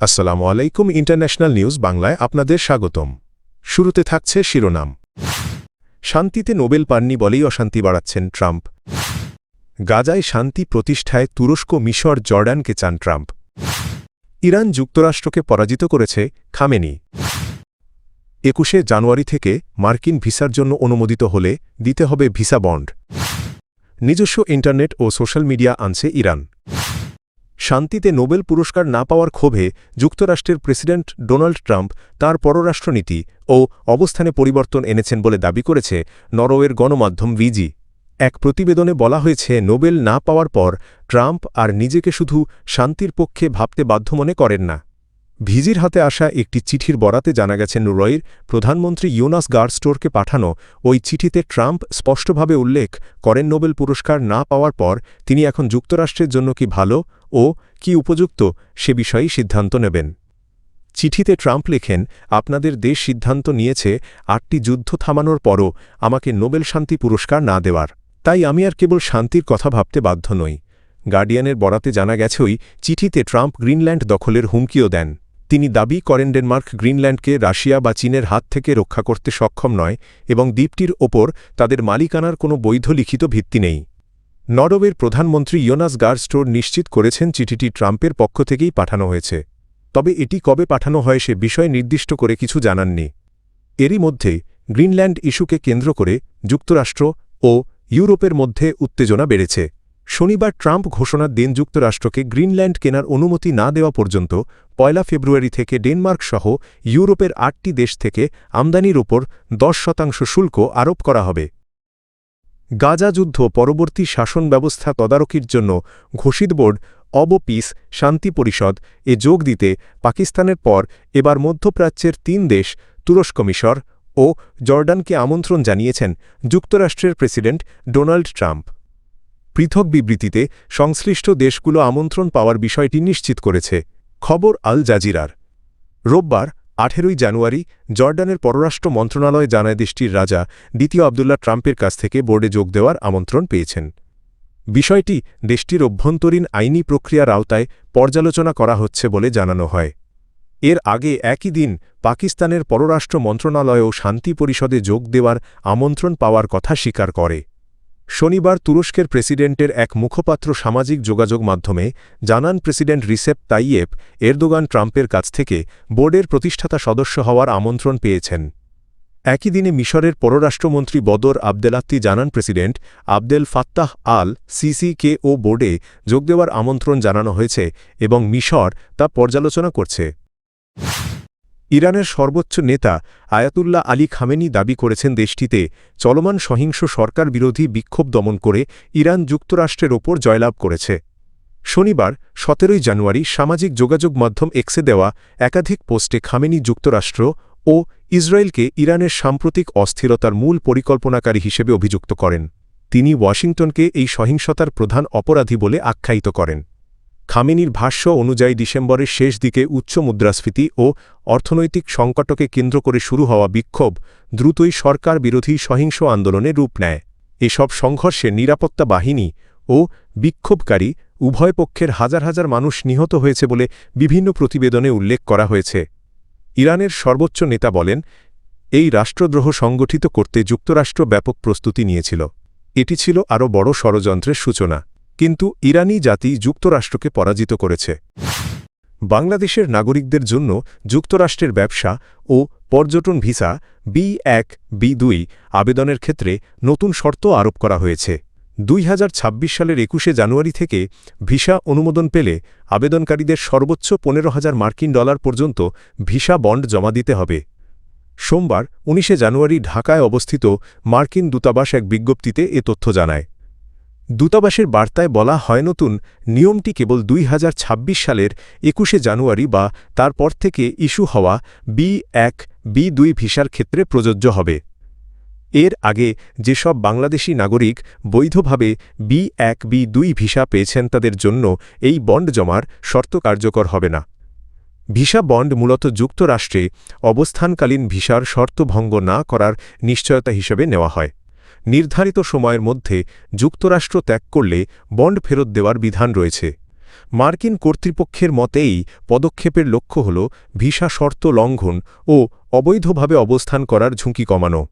আসসালামু আলাইকুম international news বাংলায় আপনাদের স্বাগতম। শুরুতে থাকছে শিরোনাম। শান্তিতে নোবেল পাননি বলেই অশান্তি বাড়াচ্ছেন ট্রাম্প। গাজায় শান্তি প্রতিষ্ঠায় তুরস্ক, মিশর, জর্ডানকে চান ট্রাম্প। ইরান যুক্তরাষ্ট্রকে পরাজিত করেছে খামেনি। ২১শে জানুয়ারি থেকে মার্কিন ভিসার জন্য অনুমোদিত হলে দিতে হবে ভিসা বন্ড। নিজস্ব ইন্টারনেট ও সোশ্যাল মিডিয়া আনছে ইরান। শান্তিতে নোবেল পুরস্কার না পাওয়ার ক্ষোভে যুক্তরাষ্ট্রের প্রেসিডেন্ট ডোনাল্ড ট্রাম্প তাঁর পররাষ্ট্রনীতি ও অবস্থানে পরিবর্তন এনেছেন বলে দাবি করেছে নরওয়ের গণমাধ্যম ভিজি। এক প্রতিবেদনে বলা হয়েছে, নোবেল না পাওয়ার পর ট্রাম্প আর নিজেকে শুধু শান্তির পক্ষে ভাবতে বাধ্য মনে করেন না। ভিজির হাতে আসা একটি চিঠির বরাতে জানা গেছে, নরওয়ের প্রধানমন্ত্রী ইয়োনাস গার স্টোরকে পাঠানো ওই চিঠিতে ট্রাম্প স্পষ্টভাবে উল্লেখ করেন, নোবেল পুরস্কার না পাওয়ার পর তিনি এখন যুক্তরাষ্ট্রের জন্য কি ভালো ও কি উপযুক্ত সে বিষয়েই সিদ্ধান্ত নেবেন। চিঠিতে ট্রাম্প লেখেন, আপনাদের দেশ সিদ্ধান্ত নিয়েছে ৮টি যুদ্ধ থামানোর পরও আমাকে নোবেল শান্তি পুরস্কার না দেওয়ার, তাই আমি আর কেবল শান্তির কথা ভাবতে বাধ্য নই। গার্ডিয়ানের বরাতে জানা গেছে, ওই চিঠিতে ট্রাম্প গ্রিনল্যান্ড দখলের হুমকিও দেন। তিনি দাবি করেন, ডেনমার্ক গ্রিনল্যান্ডকে রাশিয়া বা চীনের হাত থেকে রক্ষা করতে সক্ষম নয় এবং দ্বীপটির ওপর তাদের মালিকানার কোনো বৈধ লিখিত ভিত্তি নেই। নরওয়ের প্রধানমন্ত্রী ইয়োনাস গার স্টোর নিশ্চিত করেছেন, চিঠিটি ট্রাম্পের পক্ষ থেকেই পাঠানো হয়েছে, তবে এটি কবে পাঠানো হয় সে বিষয়ে নির্দিষ্ট করে কিছু জানাননি। এরই মধ্যে গ্রিনল্যান্ড ইস্যুকে কেন্দ্র করে যুক্তরাষ্ট্র ও ইউরোপের মধ্যে উত্তেজনা বেড়েছে। শনিবার ট্রাম্প ঘোষণা দেন, যুক্তরাষ্ট্রকে গ্রিনল্যান্ড কেনার অনুমতি না দেওয়া পর্যন্ত ১ ফেব্রুয়ারি থেকে ডেনমার্ক সহ ইউরোপের ৮টি দেশ থেকে আমদানির ওপর ১০% শুল্ক আরোপ করা হবে। গাজা যুদ্ধ পরবর্তী শাসন ব্যবস্থা তদারকির জন্য ঘোষিত বোর্ড অব পিস শান্তি পরিষদ এ যোগ দিতে পাকিস্তানের পর এবার মধ্যপ্রাচ্যের ৩ দেশ তুরস্ক, মিশর ও জর্ডানকে আমন্ত্রণ জানিয়েছেন যুক্তরাষ্ট্রের প্রেসিডেন্ট ডোনাল্ড ট্রাম্প। পৃথক বিবৃতিতে সংশ্লিষ্ট দেশগুলো আমন্ত্রণ পাওয়ার বিষয়টি নিশ্চিত করেছে। খবর আল জাজিরার। রোববার ১৮ জানুয়ারি জর্ডানের পররাষ্ট্র মন্ত্রণালয় জানায়, দেশটির রাজা দ্বিতীয় আবদুল্লাহ ট্রাম্পের কাছ থেকে বোর্ডে যোগ দেওয়ার আমন্ত্রণ পেয়েছেন। বিষয়টি দেশটির অভ্যন্তরীণ আইনি প্রক্রিয়ার আওতায় পর্যালোচনা করা হচ্ছে বলে জানানো হয়। এর আগে একই দিন পাকিস্তানের পররাষ্ট্র মন্ত্রণালয়ও শান্তি পরিষদে যোগ দেওয়ার আমন্ত্রণ পাওয়ার কথা স্বীকার করে। শনিবার তুরস্কের প্রেসিডেন্টের এক মুখপাত্র সামাজিক যোগাযোগ মাধ্যমে জানান, প্রেসিডেন্ট রিসেপ তাইয়েপ এরদোগান ট্রাম্পের কাছ থেকে বোর্ডের প্রতিষ্ঠাতা সদস্য হওয়ার আমন্ত্রণ পেয়েছেন। একই দিনে মিশরের পররাষ্ট্রমন্ত্রী বদর আবদেলাত্তি জানান, প্রেসিডেন্ট আবদেল ফাত্তাহ আল সিসিকে ও বোর্ডে যোগ দেওয়ার আমন্ত্রণ জানানো হয়েছে এবং মিশর তা পর্যালোচনা করছে। ইরানের সর্বোচ্চ নেতা আয়াতুল্লাহ আলী খামেনি দাবি করেছেন, দেশটিতে চলমান সহিংস সরকার বিরোধী বিক্ষোভ দমন করে ইরান যুক্তরাষ্ট্রের ওপর জয়লাভ করেছে। শনিবার ১৭ জানুয়ারি সামাজিক যোগাযোগ মাধ্যম এক্সে দেওয়া একাধিক পোস্টে খামেনি যুক্তরাষ্ট্র ও ইসরায়েলকে ইরানের সাম্প্রতিক অস্থিরতার মূল পরিকল্পনাকারী হিসেবে অভিযুক্ত করেন। তিনি ওয়াশিংটনকে এই সহিংসতার প্রধান অপরাধী বলে আখ্যায়িত করেন। খামেনির ভাষ্য অনুযায়ী ডিসেম্বরের শেষ দিকে উচ্চ মুদ্রাস্ফীতি ও অর্থনৈতিক সংকটকে কেন্দ্র করে শুরু হওয়া বিক্ষোভ দ্রুতই সরকার বিরোধী সহিংস আন্দোলনে রূপ নেয়। এসব সংঘর্ষে নিরাপত্তা বাহিনী ও বিক্ষোভকারী উভয় পক্ষের হাজার হাজার মানুষ নিহত হয়েছে বলে বিভিন্ন প্রতিবেদনে উল্লেখ করা হয়েছে। ইরানের সর্বোচ্চ নেতা বলেন, এই রাষ্ট্রদ্রোহ সংগঠিত করতে যুক্তরাষ্ট্র ব্যাপক প্রস্তুতি নিয়েছিল। এটি ছিল আরও বড় ষড়যন্ত্রের সূচনা, কিন্তু ইরানি জাতি যুক্তরাষ্ট্রকে পরাজিত করেছে। বাংলাদেশের নাগরিকদের জন্য যুক্তরাষ্ট্রের ব্যবসা ও পর্যটন ভিসা B1, B2 আবেদনের ক্ষেত্রে নতুন শর্ত আরোপ করা হয়েছে। ২০২৬ সালের ২১শে জানুয়ারি থেকে ভিসা অনুমোদন পেলে আবেদনকারীদের সর্বোচ্চ $১৫,০০০ পর্যন্ত ভিসা বন্ড জমা দিতে হবে। সোমবার ১৯শে জানুয়ারি ঢাকায় অবস্থিত মার্কিন দূতাবাস এক বিজ্ঞপ্তিতে এ তথ্য জানায়। দূতাবাসের বার্তায় বলা হয়, নতুন নিয়মটি কেবল ২০২৬ সালের ২১শে জানুয়ারি বা তারপর থেকে ইস্যু হওয়া B1, B2 ভিসার ক্ষেত্রে প্রযোজ্য হবে। এর আগে যেসব বাংলাদেশি নাগরিক বৈধভাবে B1, B2 ভিসা পেয়েছেন তাদের জন্য এই বন্ড জমার শর্ত কার্যকর হবে না। ভিসা বন্ড মূলত যুক্তরাষ্ট্রে অবস্থানকালীন ভিসার শর্ত ভঙ্গ না করার নিশ্চয়তা হিসেবে নেওয়া হয়। নির্ধারিত সময়ের মধ্যে যুক্তরাষ্ট্র ত্যাগ করলে বন্ড ফেরত দেওয়ার বিধান রয়েছে। মার্কিন কর্তৃপক্ষের মতেই পদক্ষেপের লক্ষ্য হল ভিসা শর্ত লঙ্ঘন ও অবৈধভাবে অবস্থান করার ঝুঁকি কমানো।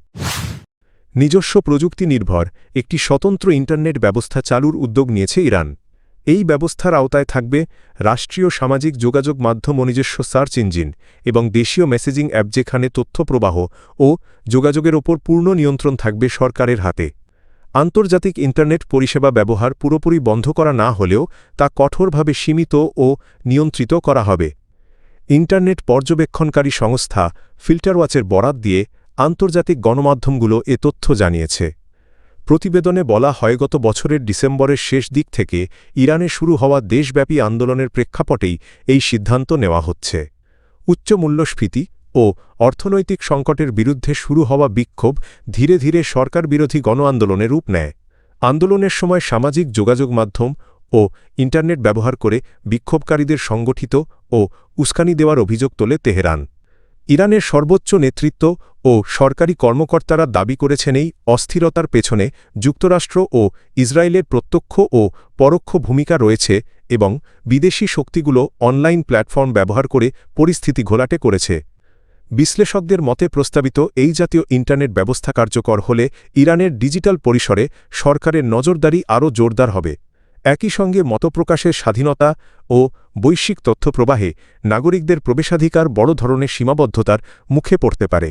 নিজস্ব প্রযুক্তি নির্ভর একটি স্বতন্ত্র ইন্টারনেট ব্যবস্থা চালুর উদ্যোগ নিয়েছে ইরান। এই ব্যবস্থার আওতায় থাকবে রাষ্ট্রীয় সামাজিক যোগাযোগ মাধ্যম ও নিজস্ব সার্চ ইঞ্জিন এবং দেশীয় মেসেজিং অ্যাপ, যেখানে তথ্য প্রবাহ ও যোগাযোগের ওপর পূর্ণ নিয়ন্ত্রণ থাকবে সরকারের হাতে। আন্তর্জাতিক ইন্টারনেট পরিষেবা ব্যবহার পুরোপুরি বন্ধ করা না হলেও তা কঠোরভাবে সীমিত ও নিয়ন্ত্রিত করা হবে। ইন্টারনেট পর্যবেক্ষণকারী সংস্থা ফিল্টারওয়াচের বরাত দিয়ে আন্তর্জাতিক গণমাধ্যমগুলো এ তথ্য জানিয়েছে। প্রতিবেদনে বলা হয়, গত বছরের ডিসেম্বরের শেষ দিক থেকে ইরানে শুরু হওয়া দেশব্যাপী আন্দোলনের প্রেক্ষাপটেই এই সিদ্ধান্ত নেওয়া হচ্ছে। উচ্চ মূল্যস্ফীতি ও অর্থনৈতিক সংকটের বিরুদ্ধে শুরু হওয়া বিক্ষোভ ধীরে ধীরে সরকারবিরোধী গণ আন্দোলনে রূপ নেয়। আন্দোলনের সময় সামাজিক যোগাযোগ মাধ্যম ও ইন্টারনেট ব্যবহার করে বিক্ষোভকারীদের সংগঠিত ও উস্কানি দেওয়ার অভিযোগ তোলে তেহরান। ইরানের সর্বোচ্চ নেতৃত্ব ও সরকারি কর্মকর্তারা দাবি করেছেন, এই অস্থিরতার পেছনে যুক্তরাষ্ট্র ও ইসরায়েলের প্রত্যক্ষ ও পরোক্ষ ভূমিকা রয়েছে এবং বিদেশি শক্তিগুলো অনলাইন প্ল্যাটফর্ম ব্যবহার করে পরিস্থিতি ঘোলাটে করেছে। বিশ্লেষকদের মতে প্রস্তাবিত এই জাতীয় ইন্টারনেট ব্যবস্থা কার্যকর হলে ইরানের ডিজিটাল পরিসরে সরকারের নজরদারি আরও জোরদার হবে। একই সঙ্গে মতপ্রকাশের স্বাধীনতা ও বৈশ্বিক তথ্য প্রবাহে নাগরিকদের প্রবেশাধিকার বড় ধরনের সীমাবদ্ধতার মুখে পড়তে পারে।